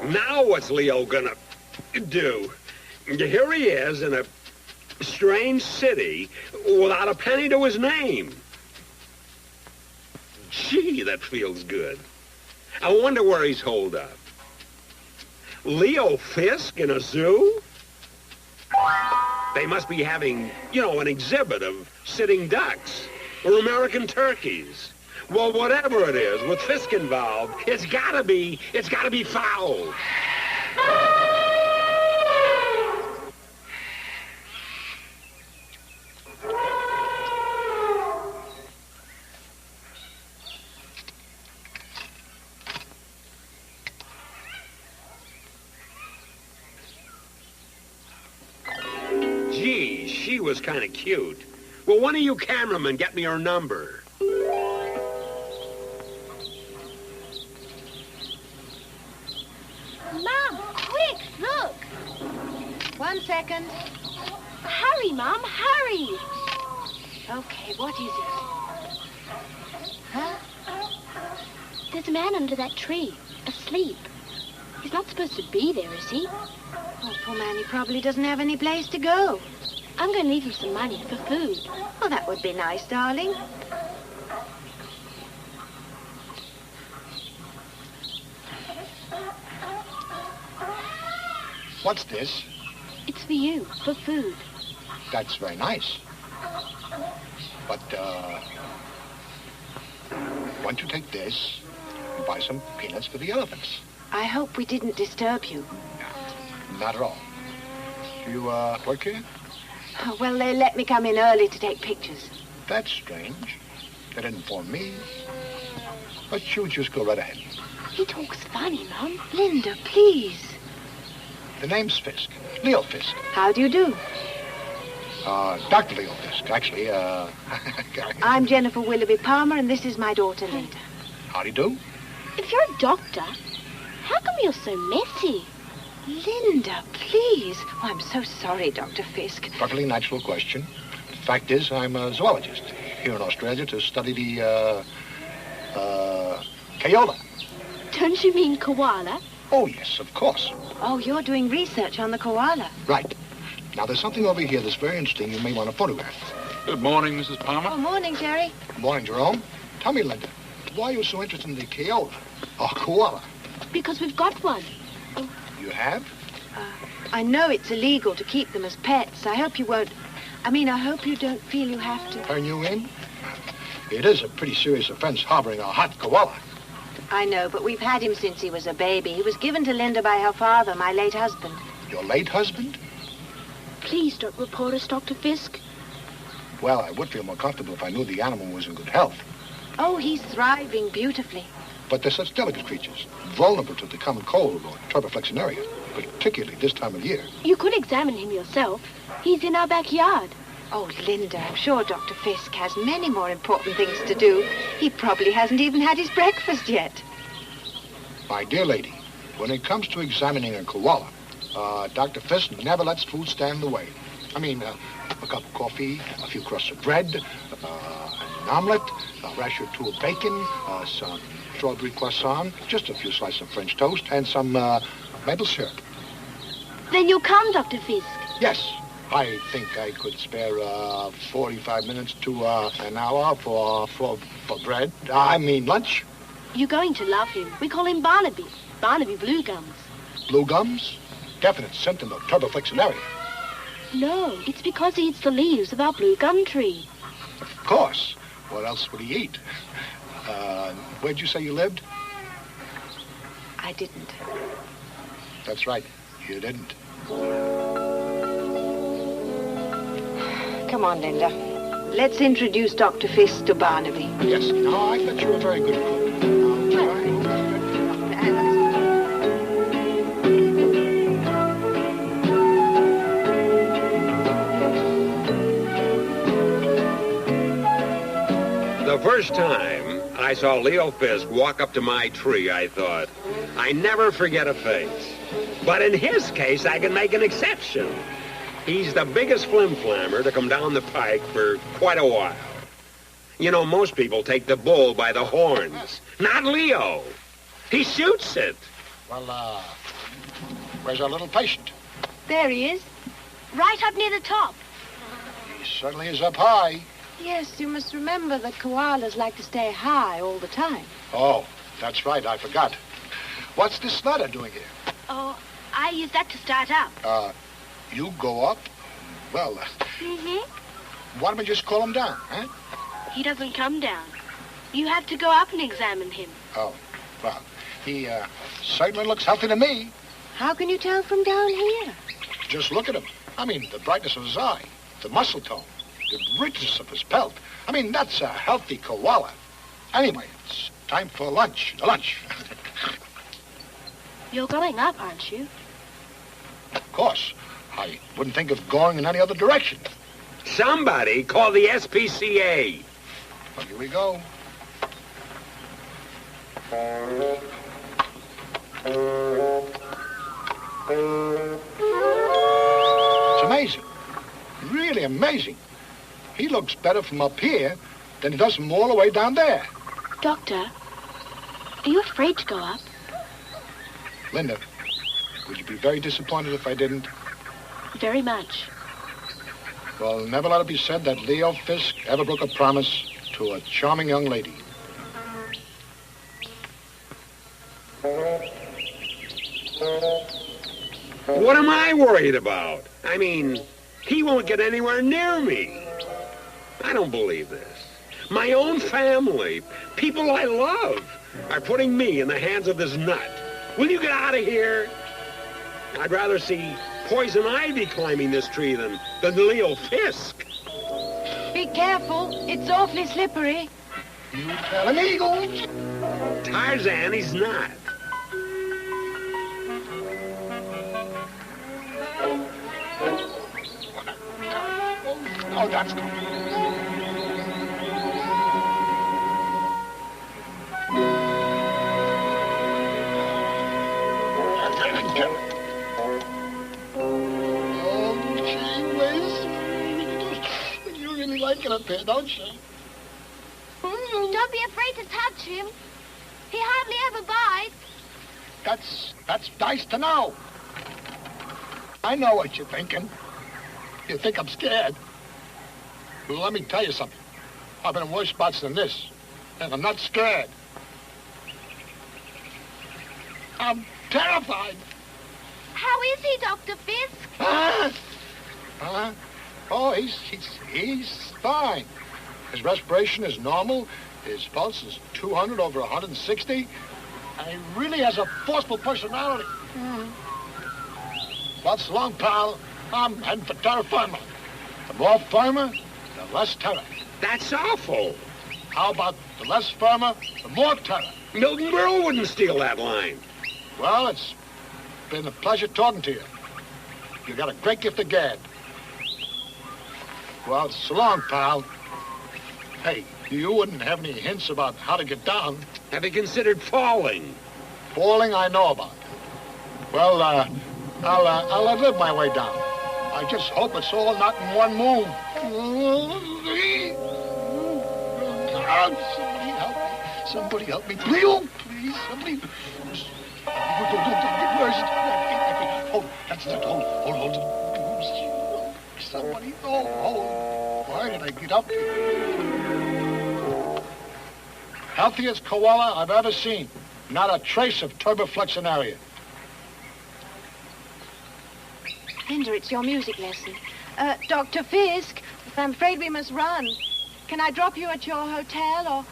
Now what's Leo gonna do? Here he is in a strange city without a penny to his name. Gee, that feels good. I wonder where he's holed up. Leo Fisk in a zoo? They must be having, an exhibit of sitting ducks or American turkeys. Well, whatever it is, with Fisk involved, it's gotta be foul. Gee, she was kind of cute. Well, one of you cameramen get me her number. Mom, quick, look. 1 second. Hurry, Mom, hurry. Okay, what is it? Huh? There's a man under that tree, asleep. He's not supposed to be there, is he? Oh, poor man, he probably doesn't have any place to go. I'm going to leave him some money for food. Oh, that would be nice, darling. What's this? It's for you, for food. That's very nice. But, why don't you take this and buy some peanuts for the elephants? I hope we didn't disturb you. Not at all. Do you, work here? Oh, well, they let me come in early to take pictures. That's strange. They didn't inform me. But you just go right ahead. He talks funny, Mom. Linda, please. The name's Fisk. Leo Fisk. How do you do? Dr. Leo Fisk, actually, I'm Jennifer Willoughby Palmer, and this is my daughter, Linda. Howdy do. If you're a doctor, how come you're so messy? Linda, please. Oh, I'm so sorry, Dr. Fisk. Perfectly natural question. The fact is, I'm a zoologist here in Australia to study the, Kayola. Don't you mean koala? Oh, yes, of course. Oh, you're doing research on the koala. Right. Now, there's something over here that's very interesting you may want to photograph. Good morning, Mrs. Palmer. Oh, morning, Jerry. Good morning, Jerome. Tell me, Linda, why are you so interested in the Kayola, or koala? Because we've got one. You have? I know it's illegal to keep them as pets. I hope you won't... I hope you don't feel you have to... Turn you in? It is a pretty serious offense harboring a hot koala. I know, but we've had him since he was a baby. He was given to Linda by her father, my late husband. Your late husband? Please don't report us, Dr. Fisk. Well, I would feel more comfortable if I knew the animal was in good health. Oh, he's thriving beautifully. But they're such delicate creatures, vulnerable to the common cold or tuberflexinaria, particularly this time of year. You could examine him yourself. He's in our backyard. Oh, Linda, I'm sure Dr. Fisk has many more important things to do. He probably hasn't even had his breakfast yet. My dear lady, when it comes to examining a koala, Dr. Fisk never lets food stand in the way. A cup of coffee, a few crusts of bread, an omelet, a rasher or two of bacon, some strawberry croissant, just a few slices of French toast, and some maple syrup. Then you'll come, Dr. Fisk. Yes, I think I could spare 45 minutes to an hour for bread. Lunch. You're going to love him. We call him Barnaby. Barnaby Blue Gums. Blue gums? Definite symptom of tuberflexinaria. No, it's because he eats the leaves of our blue gum tree. Of course. What else would he eat? Where'd you say you lived? I didn't. That's right. You didn't. Come on, Linda. Let's introduce Dr. Fisk to Barnaby. Yes. No, I bet you're a very good cook. All right. The first time I saw Leo Fisk walk up to my tree, I thought, I never forget a face. But in his case, I can make an exception. He's the biggest flim-flammer to come down the pike for quite a while. Most people take the bull by the horns. Not Leo. He shoots it. Well, where's our little patient? There he is. Right up near the top. He certainly is up high. Yes, you must remember that koalas like to stay high all the time. Oh, that's right. I forgot. What's this ladder doing here? Oh, I use that to start up. You go up? Well, why don't we just call him down, huh? He doesn't come down. You have to go up and examine him. Oh, well, he certainly looks healthy to me. How can you tell from down here? Just look at him. I mean, the brightness of his eye, the muscle tone, the richness of his pelt. I mean, that's a healthy koala. Anyway, it's time for lunch. Lunch. You're going up, aren't you? Of course. I wouldn't think of going in any other direction. Somebody call the SPCA. Well, here we go. It's amazing. Really amazing. He looks better from up here than he does from all the way down there. Doctor, are you afraid to go up? Linda, would you be very disappointed if I didn't? Very much. Well, never let it be said that Leo Fisk ever broke a promise to a charming young lady. What am I worried about? I mean, he won't get anywhere near me. I don't believe this. My own family, people I love, are putting me in the hands of this nut. Will you get out of here? I'd rather see poison ivy climbing this tree than Leo Fisk. Be careful. It's awfully slippery. You tell him, Eagle. Tarzan, he's not. Oh, that's good. Oh, gee whiz. You really like it up here, don't you? Don't be afraid to touch him. He hardly ever bites. That's nice to know. I know what you're thinking. You think I'm scared. Well, let me tell you something. I've been in worse spots than this, and I'm not scared. I'm terrified. How is he, Dr. Fisk? Oh, he's fine. His respiration is normal. His pulse is 200 over 160. And he really has a forceful personality. Well, so long, pal. I'm heading for terra firma. The more firma, the less terror. That's awful. How about the less firma, the more terror? Milton Berle wouldn't steal that line. Well, it's been a pleasure talking to you. You got a great gift of gab. Well, so long, pal. Hey, you wouldn't have any hints about how to get down. Have you considered falling? Falling, I know about. Well, I'll live my way down. I just hope it's all not in one move. Somebody help me. Please, please, somebody. Don't get worse. Oh, that's it. Hold. Somebody, why did I get up here? Healthiest koala I've ever seen. Not a trace of turboflexinaria. Linda, it's your music lesson. Dr. Fisk, I'm afraid we must run. Can I drop you at your hotel, or...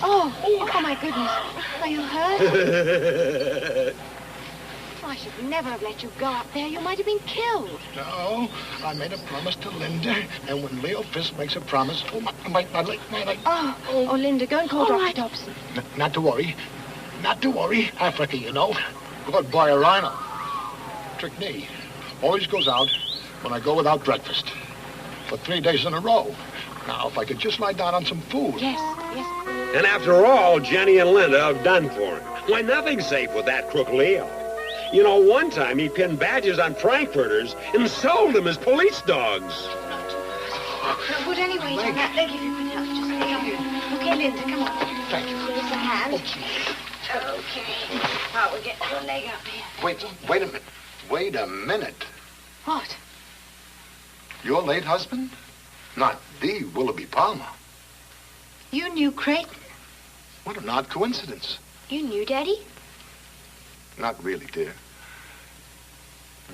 Oh, my goodness. Are you hurt? I should never have let you go up there. You might have been killed. No, I made a promise to Linda, and when Leo Fisk makes a promise... my leg. Oh, Linda, go and call Dr. Dobson. Not to worry. Not to worry. Africa, you know. Good boy, a rhino. Trick me. Always goes out when I go without breakfast. For 3 days in a row. Now, if I could just lie down on some food. Yes. And after all, Jenny and Linda have done for him. Why, nothing's safe with that crook Leo. You know, one time he pinned badges on Frankfurters and sold them as police dogs. Put any weight on that leg if you can help. Just stay up. Okay, Linda, come on. Thank you. Give us a hand. Okay. Well, we'll get your leg up here. Wait a minute. Wait a minute. What? Your late husband? Not the Willoughby Palmer. You knew Creighton? What an odd coincidence. You knew Daddy? Not really, dear.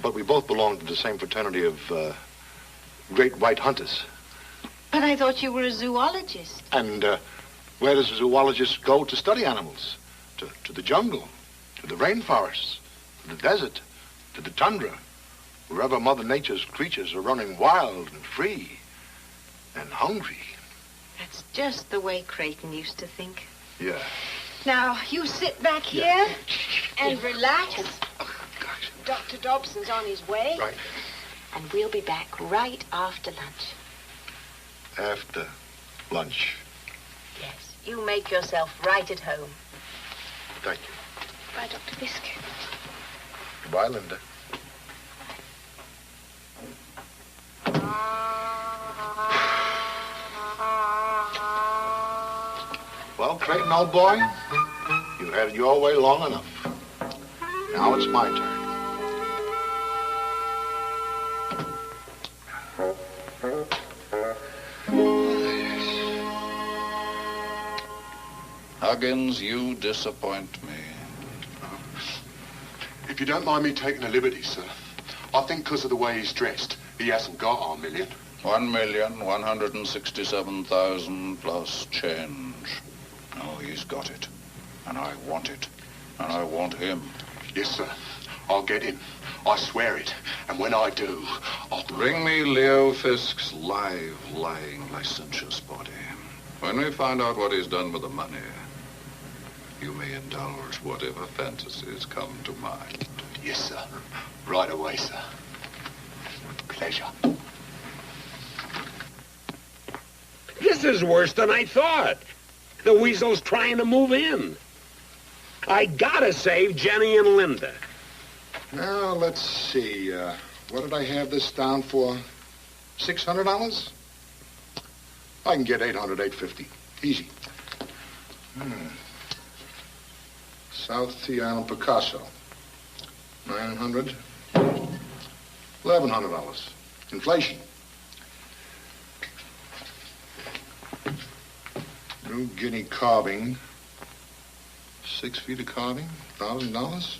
But we both belong to the same fraternity of great white hunters. But I thought you were a zoologist. And where does a zoologist go to study animals? To the jungle, to the rainforests, to the desert, to the tundra, wherever Mother Nature's creatures are running wild and free and hungry. That's just the way Creighton used to think. Yeah. Now, you sit back here and relax. Gosh. Dr. Dobson's on his way. Right. And we'll be back right after lunch. After lunch. Yes. You make yourself right at home. Thank you. Bye, Dr. Fisk. Goodbye, Linda. Well, Creighton, old boy, you had it your way long enough. Now it's my turn. Huggins, you disappoint me. If you don't mind me taking a liberty, sir, I think because of the way he's dressed, he hasn't got our million. 1,167,000 plus change. Oh, he's got it. And I want it. And I want him. Yes, sir. I'll get him. I swear it. And when I do, I'll... Bring me Leo Fisk's live, lying, licentious body. When we find out what he's done with the money, you may indulge whatever fantasies come to mind. Yes, sir. Right away, sir. Pleasure. This is worse than I thought. The weasel's trying to move in. I gotta save Jenny and Linda. Now, let's see. What did I have this down for? $600? I can get $850. Easy. South Sea Island Picasso. $900. $1,100. Inflation. New Guinea carving. 6 feet of carving. $1,000.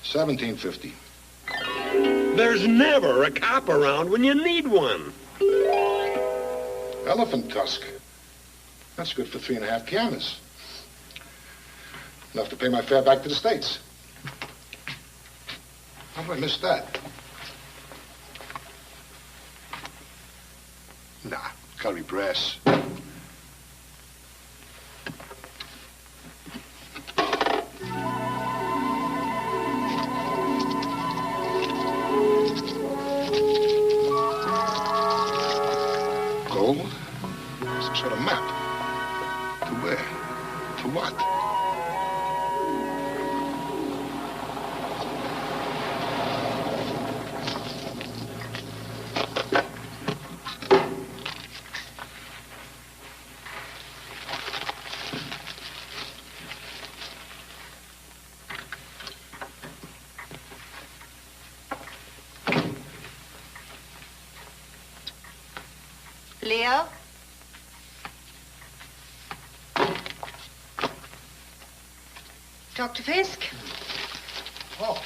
$1,750. There's never a cop around when you need one. Elephant tusk. That's good for 3.5 cameras. Enough to pay my fare back to the States. How did I miss that? Nah, gotta be brass. Gold? Some sort of map. To where? For what? Leo? Dr. Fisk? Oh.